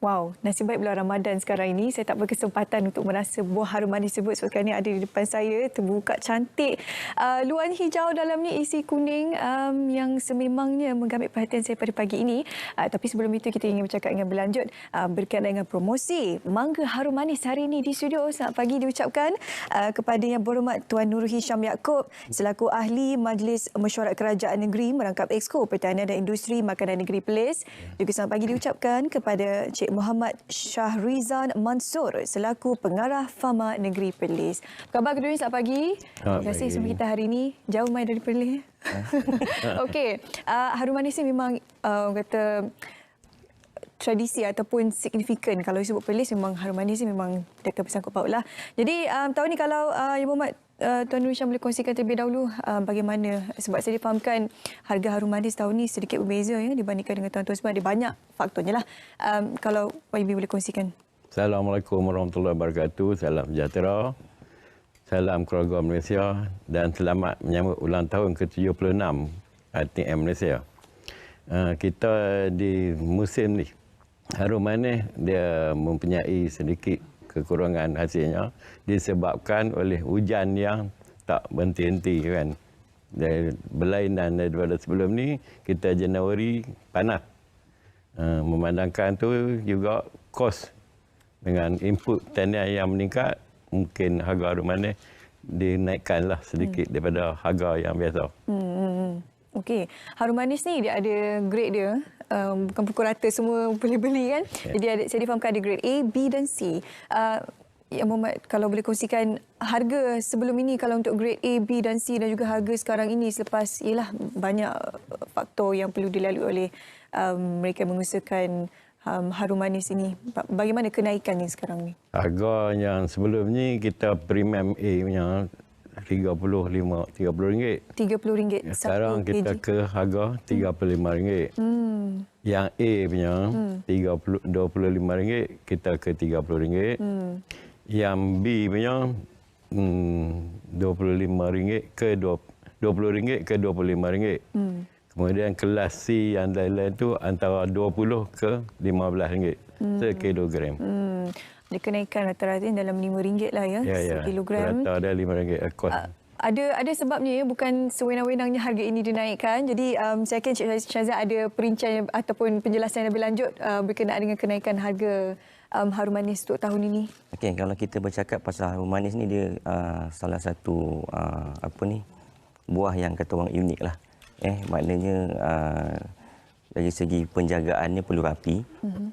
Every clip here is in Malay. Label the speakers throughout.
Speaker 1: Wow, nasib baik bulan Ramadan sekarang ini saya tak berkesempatan untuk merasa buah harum manis tersebut. So sekarang ni ada di depan saya, terbuka cantik. Luar hijau, dalamnya isi kuning yang sememangnya mengambil perhatian saya pada pagi ini. Tapi sebelum itu kita ingin bercakap dengan berlanjut berkaitan dengan promosi Mangga Harum Manis hari ini di studio. Selamat pagi diucapkan kepada Yang Berhormat Tuan Nur Hisham Yaakob selaku Ahli Majlis Mesyuarat Kerajaan Negeri merangkap Exco Pertanian dan Industri Makanan Negeri Perlis. Juga selamat pagi diucapkan kepada Cik Muhammad Syahrizan Mansur selaku Pengarah Fama Negeri Perlis. Apa khabar kedua-duanya? Selamat pagi. Terima kasih bersama kita hari ini. Jauh main dari Perlis. Okey, harum manis ni memang kata tradisi ataupun signifikan. Kalau disebut Perlis, memang harum manis ni memang dekat bersangkut paut lah. Jadi tahun ni kalau Yang Berhormat Tuan Nur Hisham boleh kongsikan terlebih dahulu bagaimana, sebab saya difahamkan harga harum manis tahun ni sedikit berbeza ya dibandingkan dengan tahun-tahun sebelum. Ada banyak faktornya lah. Kalau YB boleh kongsikan.
Speaker 2: Assalamualaikum warahmatullahi wabarakatuh. Salam sejahtera. Salam keluarga Malaysia dan selamat menyambut ulang tahun ke-76 ATM Malaysia. Kita di musim ni harum manis dia mempunyai sedikit kekurangan hasilnya disebabkan oleh hujan yang tak berhenti-henti kan. Berlainan daripada sebelum ni, kita Januari panas. Memandangkan tu juga kos dengan input tanian yang meningkat, mungkin harga harum manis dinaikkanlah sedikit daripada harga yang biasa.
Speaker 1: Okey, harum manis ni dia ada grade dia. Bukan pukul rata semua boleh beli kan. Jadi saya difahamkan ada grade A, B dan C. Yang Muhammad kalau boleh kongsikan harga sebelum ini kalau untuk grade A, B dan C dan juga harga sekarang ini selepas ialah banyak faktor yang perlu dilalui oleh mereka mengusahakan harum manis ini. Bagaimana kenaikannya sekarang ni?
Speaker 2: Harga yang sebelum ni kita premium A punya RM30.
Speaker 1: RM30
Speaker 2: sekarang kita ke harga RM35. Yang A punya RM25, kita ke RM30. Yang B punya RM25 ke RM20 ke RM25. Kemudian kelas C yang lain-lain tu antara RM20 ke RM15 sekilogram.
Speaker 1: Dia kenaikan rata-rata dalam RM5 lah ya, sekilogram.
Speaker 2: Rata ada RM5 kos.
Speaker 1: Ada sebabnya ya, bukan sewenang-wenangnya harga ini dinaikkan. Jadi saya yakin Cik Syazad ada perincian ataupun penjelasan yang lebih lanjut berkenaan dengan kenaikan harga harum manis untuk tahun ini.
Speaker 3: Okey, kalau kita bercakap pasal harum manis ni, dia salah satu buah yang kata orang unik lah. Maknanya dari segi penjagaannya perlu rapi.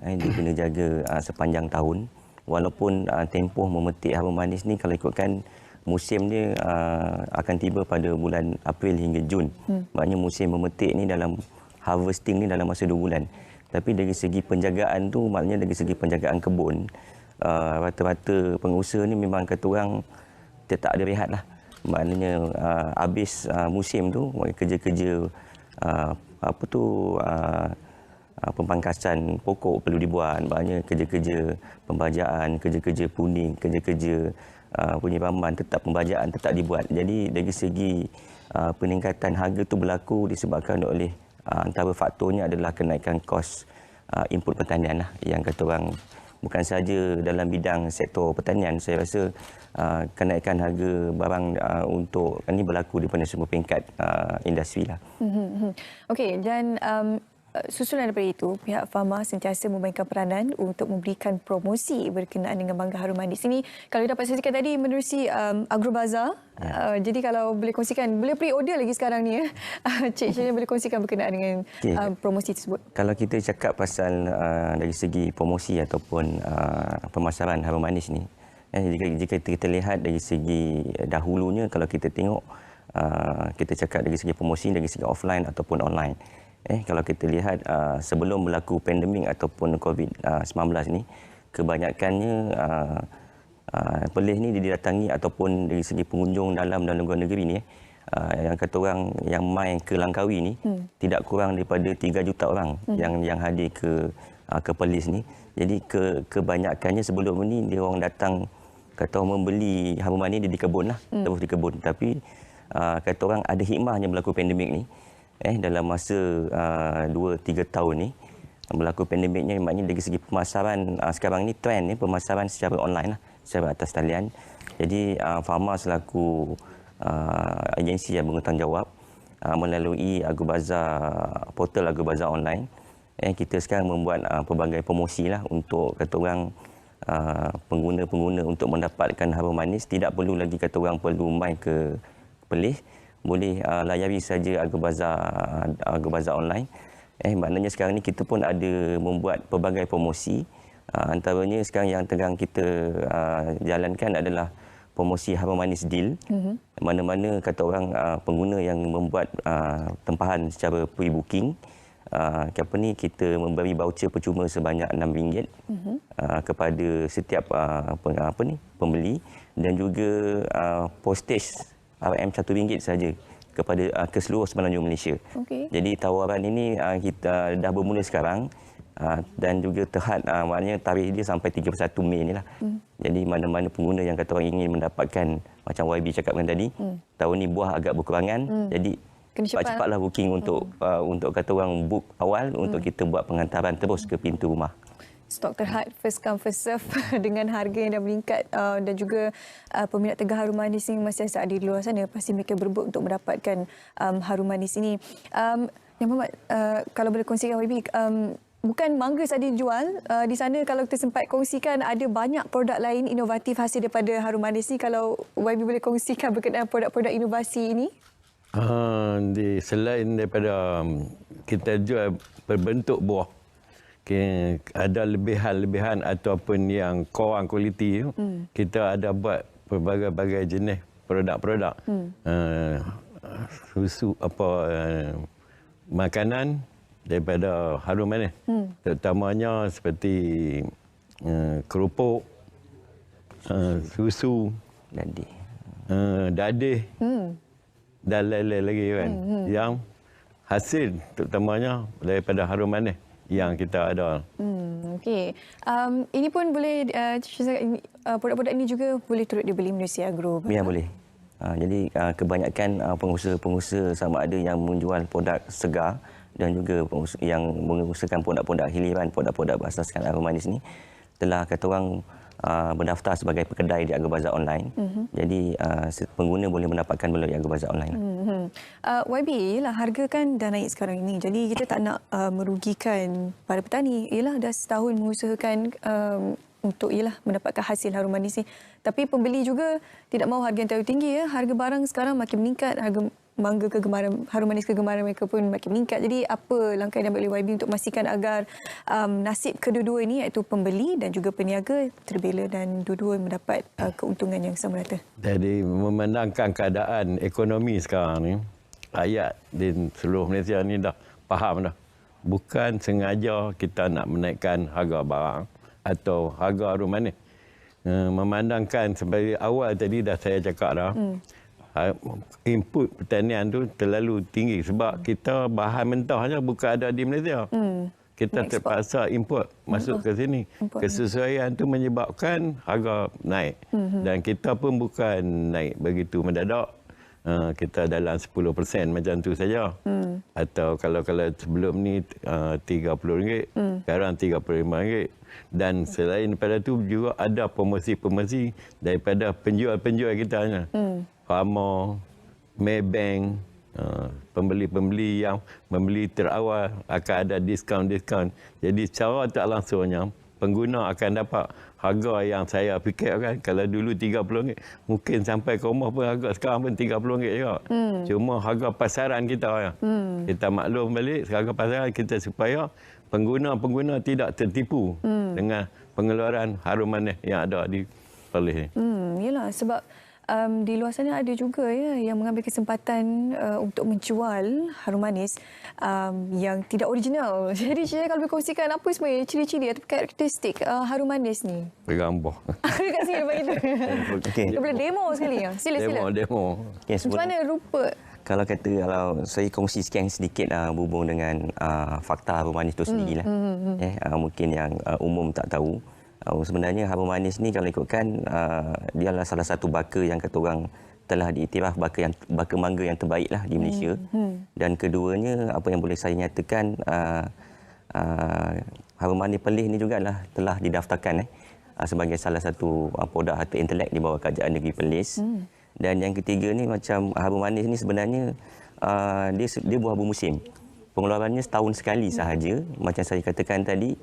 Speaker 3: Dia kena jaga sepanjang tahun. Walaupun tempoh memetik harum manis ni kalau ikutkan musim dia akan tiba pada bulan April hingga Jun. Maknanya musim memetik ni dalam harvesting ni dalam masa 2 bulan. Tapi dari segi penjagaan tu, maknanya dari segi penjagaan kebun, rata-rata pengusaha ni memang kata orang dia tak ada rehat lah. Maknanya habis musim tu kerja-kerja pempangkasan pokok perlu dibuat, maknanya kerja-kerja pembajaan, kerja-kerja puning, kerja-kerja penyiraman, tetap pembajaan tetap dibuat. Jadi dari segi peningkatan harga tu berlaku disebabkan oleh antara faktornya adalah kenaikan kos input pertanian lah, yang kata orang bukan sahaja dalam bidang sektor pertanian. Saya rasa kenaikan harga barang untuk ini berlaku di pada semua peringkat industri lah.
Speaker 1: Okey, dan susulan daripada itu, pihak Fama sentiasa memainkan peranan untuk memberikan promosi berkenaan dengan Mangga Harum Manis ini. Kalau dapat saksikan tadi menerusi Agrobazar. Jadi kalau boleh kongsikan, boleh pre-order lagi sekarang ni ya. Cik Syazad boleh kongsikan berkenaan dengan promosi tersebut.
Speaker 3: Kalau kita cakap pasal dari segi promosi ataupun pemasaran harum manis ni, jika kita lihat dari segi dahulunya, kalau kita tengok kita cakap dari segi promosi dari segi offline ataupun online. Kalau kita lihat sebelum berlaku pandemik ataupun COVID-19 ni, kebanyakannya Perlis ni didatangi ataupun dari segi pengunjung dalam dan luar negeri ni, yang kata orang yang main ke Langkawi ni tidak kurang daripada 3 juta orang yang hadir ke Perlis ni. Jadi kebanyakannya sebelum ni dia orang datang kata orang membeli harum manis di kebun lah, terus di kebun. Tapi kata orang ada hikmahnya berlaku pandemik ni. Dalam masa 2-3 tahun ni, berlaku pandemiknya, maknanya dari segi pemasaran sekarang ni trend ni pemasaran secara online lah, secara atas talian. Jadi Pharma selaku agensi yang bertanggungjawab melalui portal Agrobazar online, kita sekarang membuat pelbagai promosi lah untuk kata orang pengguna-pengguna untuk mendapatkan harum manis. Tidak perlu lagi kata orang perlu mai ke Perlis, boleh layari saja Agrobazar online. Maknanya sekarang ni kita pun ada membuat pelbagai promosi. Antaranya sekarang yang tengah kita jalankan adalah promosi harum manis deal. Mana-mana kata orang pengguna yang membuat tempahan secara pre-booking, kita memberi voucher percuma sebanyak RM6 kepada setiap pembeli, dan juga postage RM1 saja kepada ke seluruh semenanjung Malaysia. Jadi tawaran ini kita dah bermula sekarang dan juga terhad maknanya tarikh dia sampai 31 Mei inilah. Jadi mana-mana pengguna yang kata orang ingin mendapatkan macam YB cakapkan tadi, tahun ni buah agak berkurangan, jadi cepatlah booking untuk kata orang book awal untuk kita buat pengantaran terus ke pintu rumah.
Speaker 1: Stok terhad, first come first serve dengan harga yang dah meningkat dan juga peminat Tegar Harum Manis ini masih ada di luar sana, pasti mereka berebut untuk mendapatkan harum manis ini. Yang Muhammad, kalau boleh kongsikan YB, bukan mangga saja dijual di sana, kalau kita sempat kongsikan ada banyak produk lain inovatif hasil daripada harum manis ni, kalau YB boleh kongsikan berkenaan produk-produk inovasi ini?
Speaker 2: Selain daripada kita jual berbentuk buah, ada lebihan-lebihan ataupun yang kurang kualiti, kita ada buat berbagai-bagai jenis produk-produk. Susu makanan daripada harum manis. Terutamanya seperti kerupuk, susu, dadih, dan lain-lain lagi kan. Yang hasil terutamanya daripada harum manis yang kita ada.
Speaker 1: Okey. Ini pun boleh, produk-produk ini juga boleh turut dibeli Malaysia Agro?
Speaker 3: Ya, boleh. Jadi kebanyakan pengusaha sama ada yang menjual produk segar dan juga yang mengusahakan produk-produk hiliran, produk-produk berasaskan harum manis ni telah kata orang berdaftar sebagai pekedai di Agrobazar online. Jadi pengguna boleh mendapatkan melalui Agrobazar online.
Speaker 1: YB, harga kan dah naik sekarang ini. Jadi kita tak nak merugikan para petani. Dah setahun mengusahakan untuk mendapatkan hasil harum manis ni. Tapi pembeli juga tidak mahu harga yang terlalu tinggi. Harga barang sekarang makin meningkat. Harga mangga kegemaran, harum manis kegemaran mereka pun makin meningkat. Jadi apa langkah yang diambil oleh YB untuk memastikan agar nasib kedua-dua ini, iaitu pembeli dan juga peniaga, terbela dan dua-dua mendapat keuntungan yang sama rata?
Speaker 2: Jadi memandangkan keadaan ekonomi sekarang ni, rakyat di seluruh Malaysia ni dah faham dah. Bukan sengaja kita nak menaikkan harga barang atau harga harum manis. Memandangkan sebagai awal tadi dah saya cakap dah, input pertanian tu terlalu tinggi sebab kita bahan mentahnya bukan ada di Malaysia. Kita terpaksa import masuk ke sini. Kesesuaian tu menyebabkan harga naik. Dan kita pun bukan naik begitu mendadak. Kita dalam 10% macam tu saja. Atau kalau sebelum ni RM30, sekarang RM35. Dan selain daripada tu juga ada promosi-promosi daripada penjual-penjual kita. Pharma, Maybank, pembeli-pembeli yang membeli terawal akan ada diskaun-diskaun. Jadi secara tak langsungnya pengguna akan dapat harga yang saya fikirkan kalau dulu RM30, mungkin sampai ke rumah pun harga sekarang pun RM30 juga. Cuma harga pasaran kita. Kita maklum balik harga pasaran kita supaya pengguna-pengguna tidak tertipu dengan pengeluaran harum manis yang ada di Perlis ni.
Speaker 1: Yalah, sebab di luar sana ada juga yang mengambil kesempatan untuk menjual harum manis yang tidak original. Jadi saya kalau berkongsikan apa sebenarnya ciri-ciri atau karakteristik harum manis ni?
Speaker 2: Bergambar.
Speaker 1: Kat sini begitu. Kita boleh demo sekali. Sila.
Speaker 2: Demo.
Speaker 1: Macam mana rupa?
Speaker 3: Kalau saya kongsi sedikit berhubung dengan fakta harum manis itu sendirilah. Mungkin yang umum tak tahu. Sebenarnya harum manis ni kalau ikutkan dia adalah salah satu baka yang kata orang telah diiktiraf baka mangga yang terbaiklah di Malaysia. Dan keduanya apa yang boleh saya nyatakan harum manis Perlis ni jugalah telah didaftarkan sebagai salah satu produk harta intelek di bawah Kerajaan Negeri Perlis. Dan yang ketiga ni macam harum manis ni sebenarnya dia buah bermusim. Pengeluarannya setahun sekali sahaja. Macam saya katakan tadi,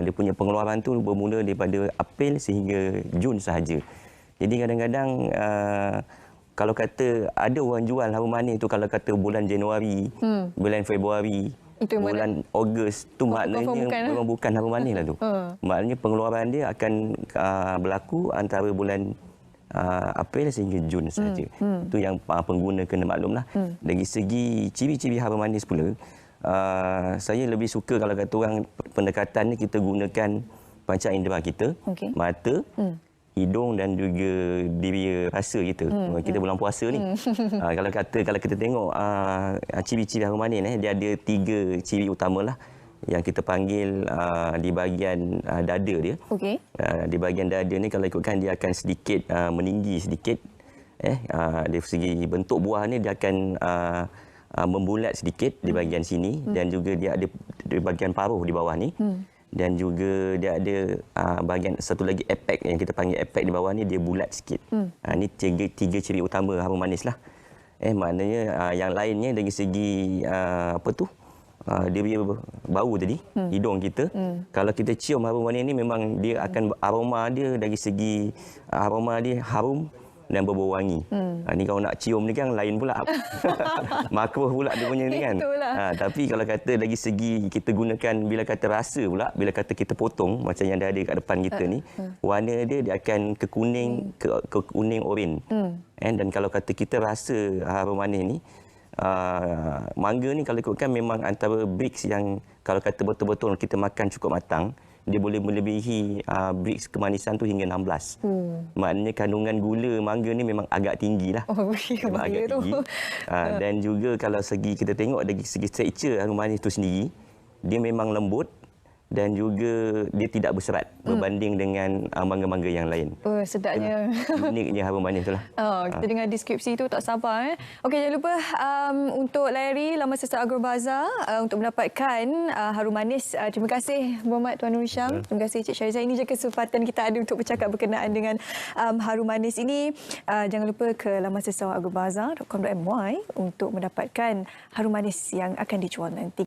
Speaker 3: dia punya pengeluaran tu bermula daripada April sehingga Jun sahaja. Jadi kadang-kadang kalau kata ada orang jual harum manis tu kalau kata bulan Januari, bulan Februari,
Speaker 1: Itu
Speaker 3: bulan Ogos tu maknanya memang bukan harum manis lah tu. Maknanya pengeluaran dia akan berlaku antara bulan April sehingga Jun saja. Itu yang pengguna kena maklumlah. Dari segi ciri-ciri harum manis pula, saya lebih suka kalau kata orang pendekatan ni kita gunakan panca indera kita, mata, hidung dan juga diri rasa kita. Kita bulan puasa ni. Kalau kita tengok ciri-ciri harum manis dia ada 3 ciri utamalah yang kita panggil di bahagian dada dia. Di bahagian dada ni kalau ikutkan dia akan sedikit meninggi sedikit. Dari segi bentuk buah ni dia akan membulat sedikit di bahagian sini dan juga dia ada di bahagian paruh di bawah ni. Dan juga dia ada bahagian satu lagi apex yang kita panggil apex di bawah ni dia bulat sikit. Ini 3 ciri utama harum manis lah. Maknanya yang lainnya dari segi dia punya bau tadi, hidung kita. Kalau kita cium harum manis ni memang dia akan aroma dia dari segi aroma dia harum dan berbau wangi. Ni kalau nak cium ni kan lain pula. Makruh pula dia punya ni kan. Tapi kalau kata dari segi kita gunakan bila kata rasa pula, bila kata kita potong macam yang dah ada kat depan kita ni, warna dia akan ke kuning ke kuning oren. Dan kalau kata kita rasa harum manis ni, mangga ni kalau ikutkan memang antara brix yang kalau kata betul-betul kita makan cukup matang, dia boleh melebihi brix kemanisan tu hingga 16. Maknanya kandungan gula mangga ni memang agak tinggi lah. Memang agak tinggi. Dan juga kalau kita tengok dari segi tekstur harum manis tu sendiri, dia memang lembut dan juga dia tidak berserat berbanding dengan mangga-mangga yang lain.
Speaker 1: Sedapnya.
Speaker 3: Uniknya harum manis tu lah.
Speaker 1: Kita dengar deskripsi tu tak sabar. Okey, jangan lupa untuk layari laman Sesat Agrobazar untuk mendapatkan harum manis. Terima kasih Muhammad Tuan Nur Hisham. Terima kasih Cik Syarizah. Ini je kesempatan kita ada untuk bercakap berkenaan dengan harum manis ini. Jangan lupa ke laman Sesat Agrobazar.com.my untuk mendapatkan harum manis yang akan dijual nanti.